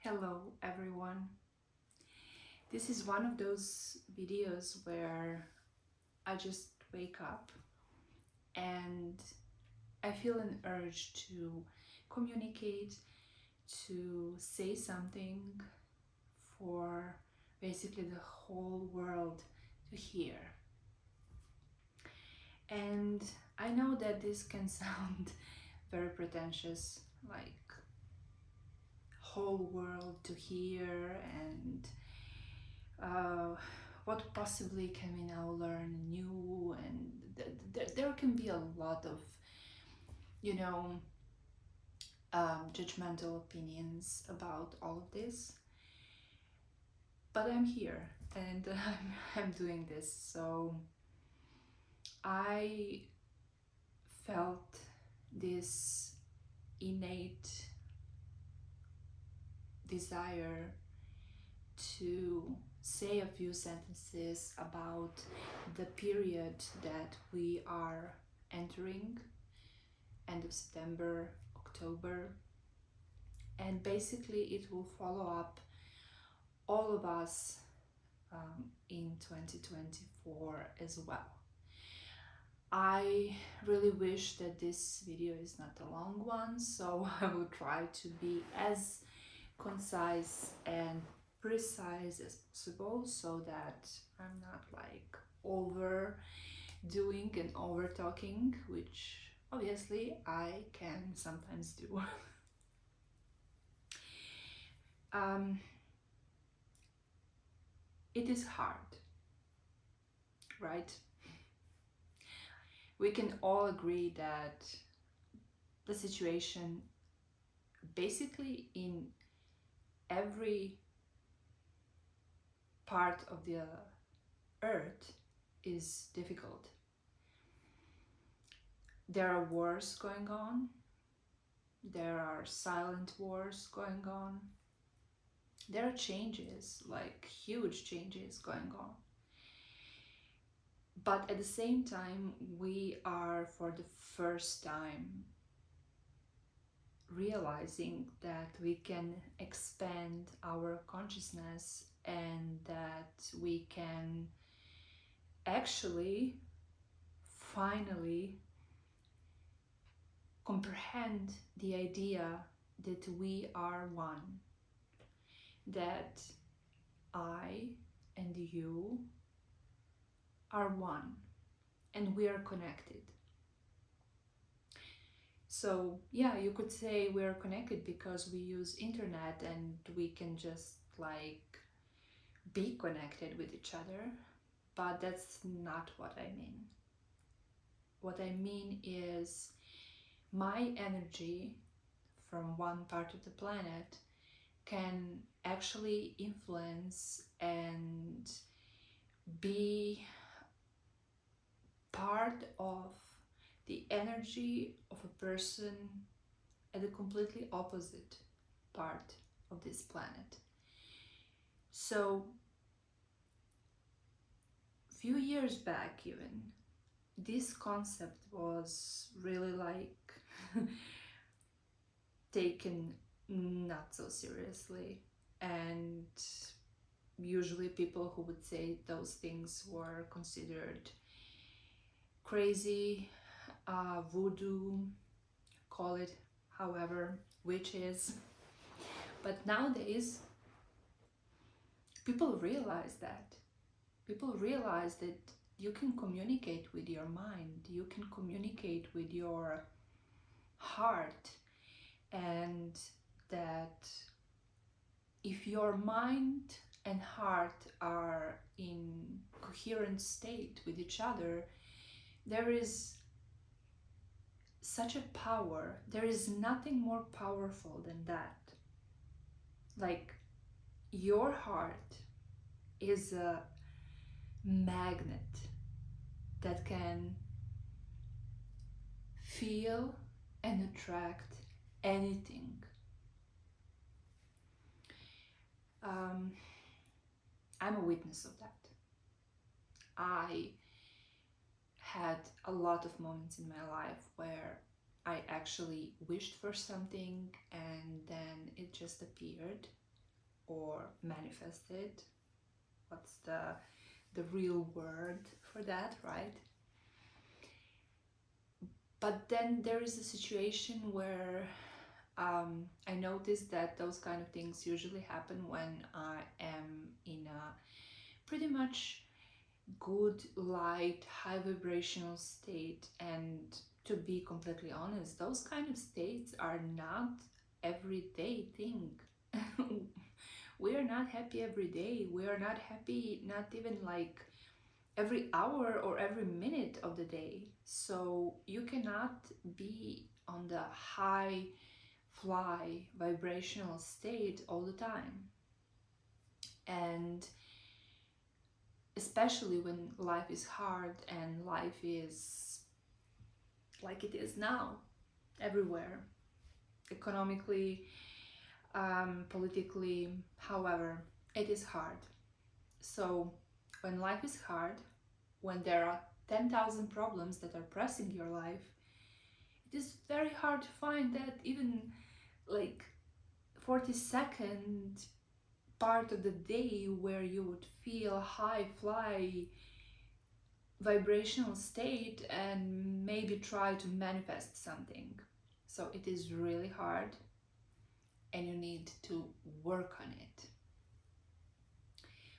Hello everyone. This is one of those videos where I just wake up and I feel an urge to communicate, to say something for basically the whole world to hear. And I know that this can sound very pretentious, like whole world to hear and what possibly can we now learn new, and there can be a lot of you know judgmental opinions about all of this, but I'm here and I'm doing this. So I felt this innate desire to say a few sentences about the period that we are entering, end of September, October, and basically it will follow up all of us in 2024 as well. I really wish that this video is not a long one, so I will try to be as concise and precise as possible so that I'm not like overdoing and over talking, which obviously I can sometimes do. It is hard, right? We can all agree that the situation basically in every part of the earth is difficult. There are wars going on, there are silent wars going on, there are changes, like huge changes going on. But at the same time, we are for the first time realizing that we can expand our consciousness and that we can actually finally comprehend the idea that we are one, that I and you are one and we are connected. So yeah, you could say we're connected because we use internet and we can just like be connected with each other, but that's not what I mean. What I mean is my energy from one part of the planet can actually influence and be part of the energy of a person at a completely opposite part of this planet. So a few years back even, this concept was really like taken not so seriously, and usually people who would say those things were considered crazy, voodoo, call it however, witches. But nowadays people realize that you can communicate with your mind, you can communicate with your heart, and that if your mind and heart are in coherent state with each other, there is such a power. There is nothing more powerful than that. Like, your heart is a magnet that can feel and attract anything. I'm a witness of that. I had a lot of moments in my life where I actually wished for something and then it just appeared, or manifested. What's the real word for that, right? But then there is a situation where I noticed that those kind of things usually happen when I am in a pretty much good, light, high vibrational state. And to be completely honest, those kind of states are not everyday thing. We are not happy every day. We are not happy, not even like every hour or every minute of the day. So you cannot be on the high fly vibrational state all the time. And especially when life is hard and life is like it is now, everywhere, economically, politically, however, it is hard. So when life is hard, when there are 10,000 problems that are pressing your life, it is very hard to find that even like 42nd part of the day where you would feel high fly vibrational state and maybe try to manifest something. So it is really hard and you need to work on it.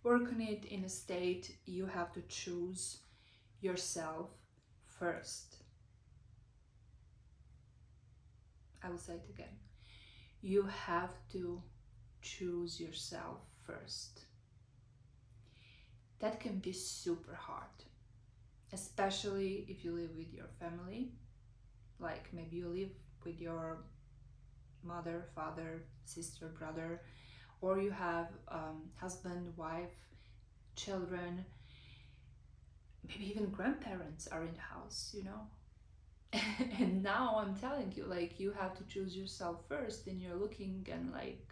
Work on it in a state you have to choose yourself first. I will say it again. You have to choose yourself first. That can be super hard, especially if you live with your family. Like maybe you live with your mother, father, sister, brother, or you have husband, wife, children, maybe even grandparents are in the house, you know. And now I'm telling you, like, you have to choose yourself first, and you're looking and like,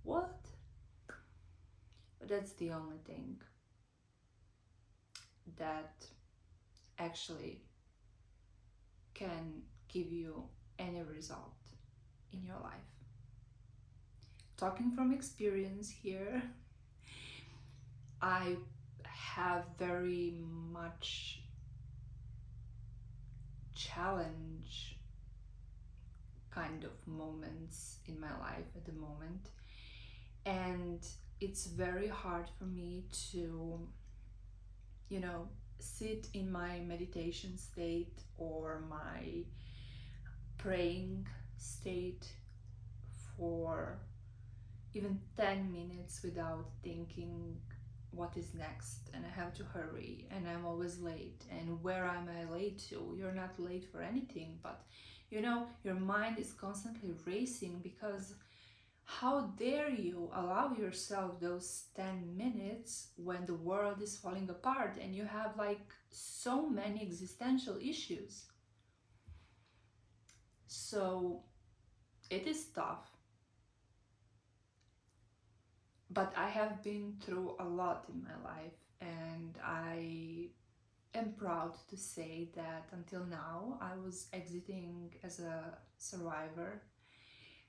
what? But that's the only thing that actually can give you any result in your life. Talking from experience here, I have very much challenge kind of moments in my life at the moment, and it's very hard for me to, you know, sit in my meditation state or my praying state for even 10 minutes without thinking what is next, and I have to hurry, and I'm always late, and where am I late to? You're not late for anything, but you know, your mind is constantly racing, because how dare you allow yourself those 10 minutes when the world is falling apart and you have like so many existential issues. So it is tough. But I have been through a lot in my life, and I am proud to say that until now I was exiting as a survivor.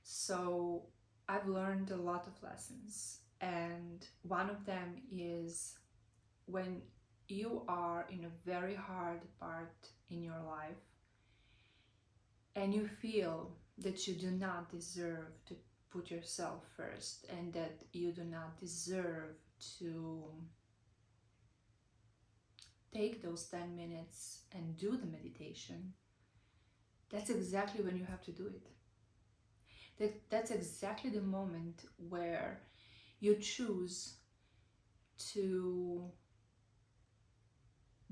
So I've learned a lot of lessons, and one of them is when you are in a very hard part in your life and you feel that you do not deserve to put yourself first, and that you do not deserve to take those 10 minutes and do the meditation, that's exactly when you have to do it. That's exactly the moment where you choose to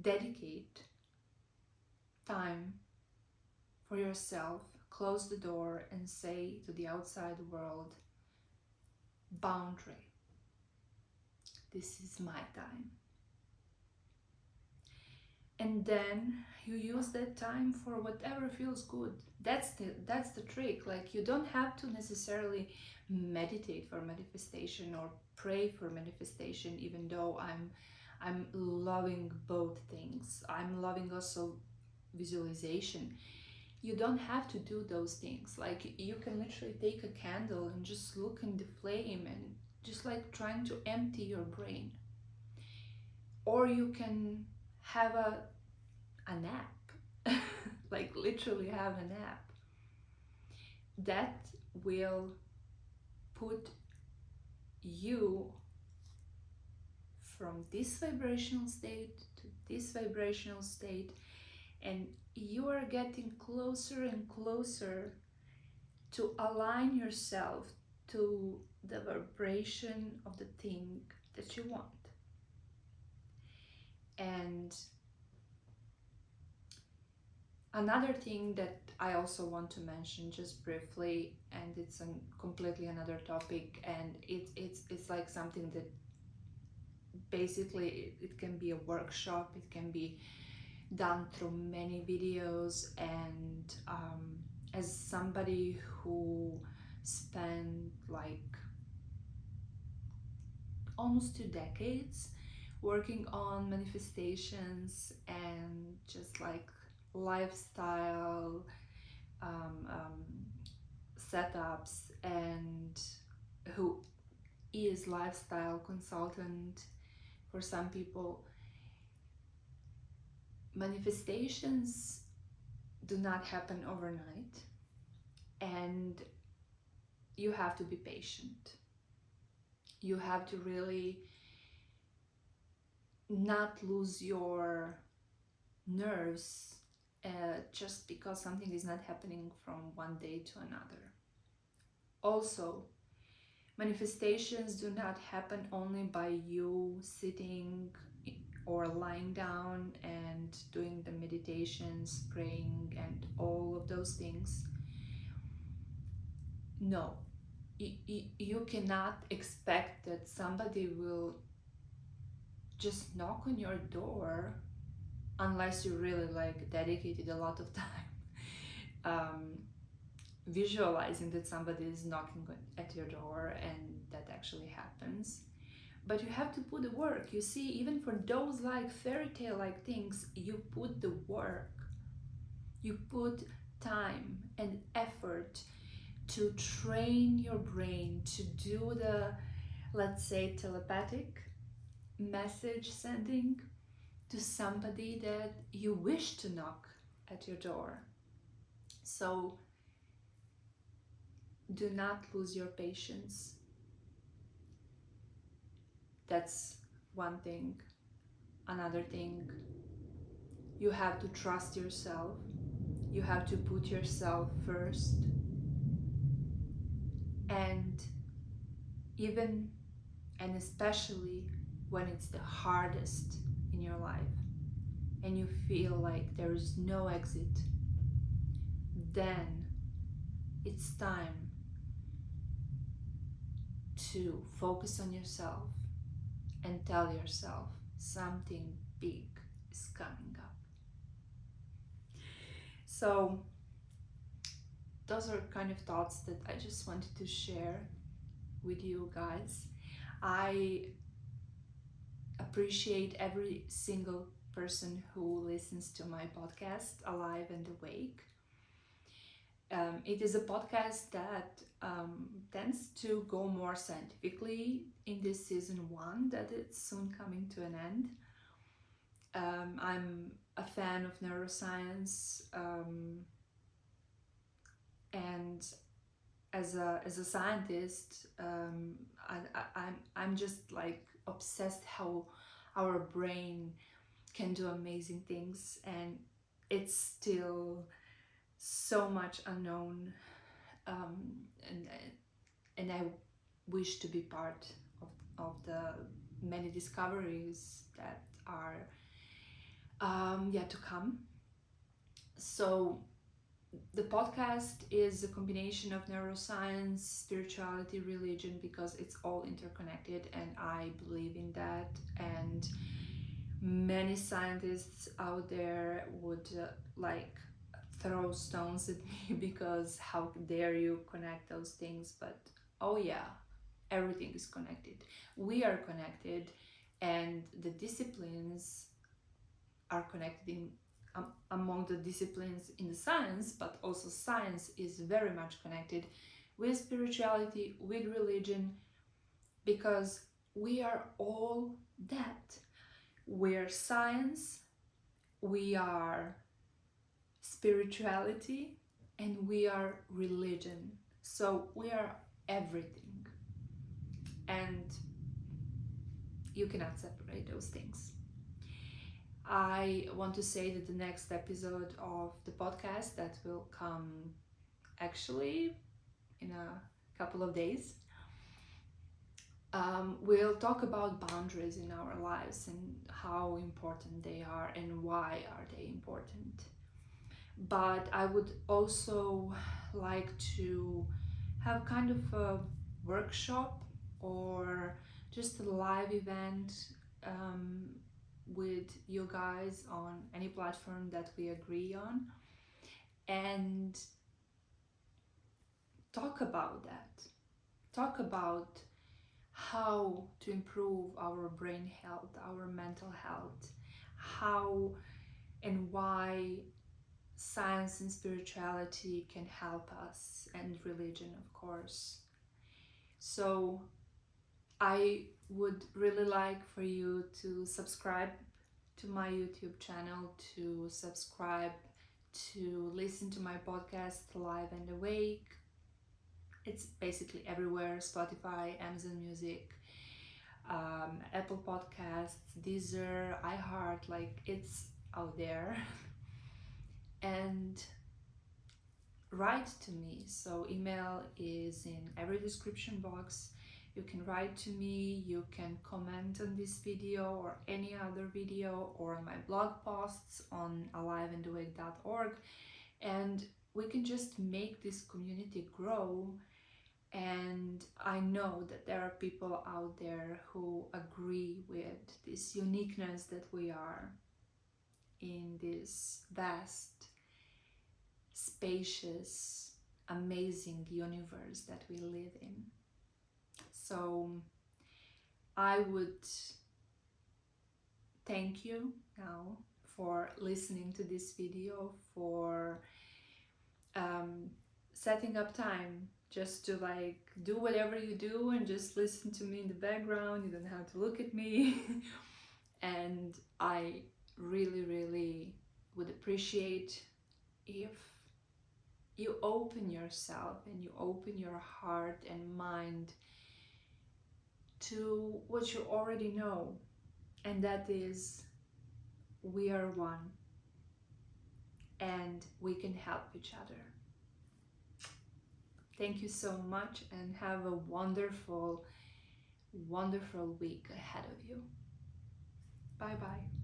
dedicate time for yourself, close the door and say to the outside world, boundary, this is my time. And then you use that time for whatever feels good. That's the trick. Like, you don't have to necessarily meditate for manifestation or pray for manifestation, even though I'm loving both things. I'm loving also visualization. You don't have to do those things. Like, you can literally take a candle and just look in the flame and just like trying to empty your brain. Or you can have a nap, like literally have a nap. That will put you from this vibrational state to this vibrational state, and you are getting closer and closer to align yourself to the vibration of the thing that you want. And another thing that I also want to mention just briefly, and it's a completely another topic, and it's like something that basically it can be a workshop, it can be done through many videos, and as somebody who spent like almost 2 decades working on manifestations and just like lifestyle setups, and who is lifestyle consultant for some people, manifestations do not happen overnight, and you have to be patient. You have to really not lose your nerves just because something is not happening from one day to another. Also, manifestations do not happen only by you sitting or lying down and doing the meditations, praying, and all of those things. No, you cannot expect that somebody will just knock on your door unless you really like dedicated a lot of time visualizing that somebody is knocking at your door, and that actually happens. But you have to put the work. You see, even for those like fairy tale like things, you put the work. You put time and effort to train your brain to do the, let's say, telepathic message sending to somebody that you wish to knock at your door. So do not lose your patience. That's one thing. Another thing, you have to trust yourself. You have to put yourself first. And even and especially when it's the hardest in your life and you feel like there is no exit, then it's time to focus on yourself and tell yourself something big is coming up. So those are kind of thoughts that I just wanted to share with you guys. I appreciate every single person who listens to my podcast, Alive and Awake. It is a podcast that tends to go more scientifically in this season 1 that it's soon coming to an end. I'm a fan of neuroscience, and as a scientist, I'm just like obsessed how our brain can do amazing things, and it's still so much unknown, and I wish to be part of the many discoveries that are yet to come. So the podcast is a combination of neuroscience, spirituality, religion, because it's all interconnected, and I believe in that. And many scientists out there would like throw stones at me because how dare you connect those things, but oh yeah, everything is connected. We are connected, and the disciplines are connected in among the disciplines in the science, but also science is very much connected with spirituality, with religion, because we are all that. We're science, we are spirituality, and we are religion. So we are everything. And you cannot separate those things. I want to say that the next episode of the podcast that will come actually in a couple of days, we'll talk about boundaries in our lives and how important they are and why are they important. But I would also like to have kind of a workshop or just a live event with you guys on any platform that we agree on, and talk about that. Talk about how to improve our brain health, our mental health, how and why science and spirituality can help us, and religion, of course. So I would really like for you to subscribe to my YouTube channel, to subscribe, to listen to my podcast Live and Awake. It's basically everywhere: Spotify, Amazon Music, Apple Podcasts, Deezer, iHeart, like it's out there. And write to me. So email is in every description box. You can write to me, you can comment on this video or any other video, or on my blog posts on aliveandawake.org, and we can just make this community grow. And I know that there are people out there who agree with this uniqueness that we are in this vast, spacious, amazing universe that we live in. So I would thank you now for listening to this video, for setting up time just to like do whatever you do and just listen to me in the background. You don't have to look at me. And I really would appreciate if you open yourself and you open your heart and mind to what you already know, and that is we are one and we can help each other. Thank you so much, and have a wonderful week ahead of you. Bye bye.